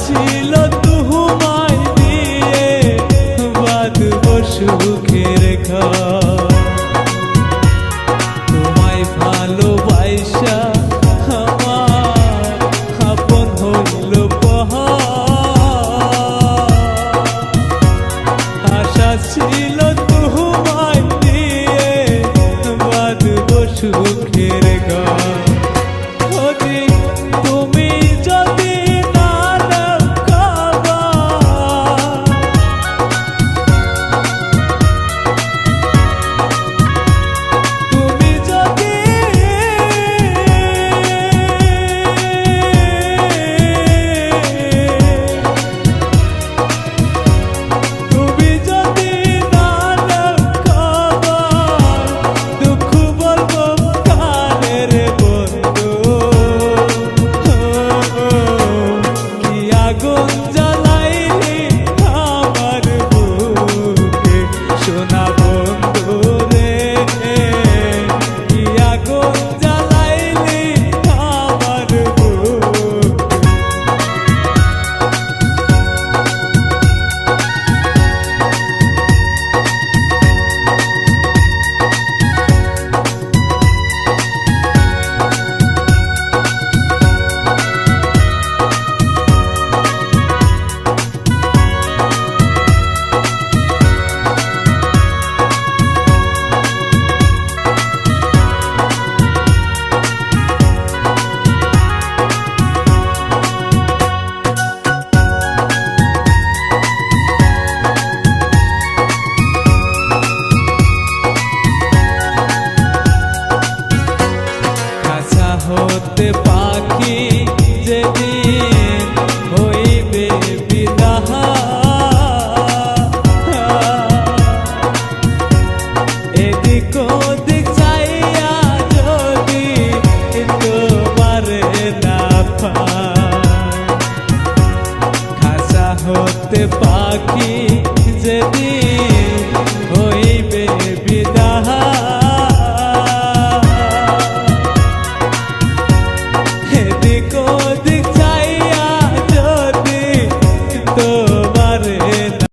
ছিল তোমায় দিয়ে বাঁধব সুখের ঘর। তোমায় ভালোবাসা আমার আপন হইল আশা ছিল তোমায় দিয়ে বাঁধব সুখের ঘর। তুমি যদি না রক্ষাবা, তুমি যদি তুমি যদি না রক্ষাবা, দুঃখ বলবো কানে রে বন্ধু। কি আগুন জ্বালাইলি আমার বুকে সোনা বন্ধু রে, কি আগুন জ্বালাইলি আমার বুকে। হতে পাখি যেদিন হইবে বিদায়, এদিক ওদিক চাইয়া যদি তোমারে না পাই। খাসা হতে পাখি যেদিন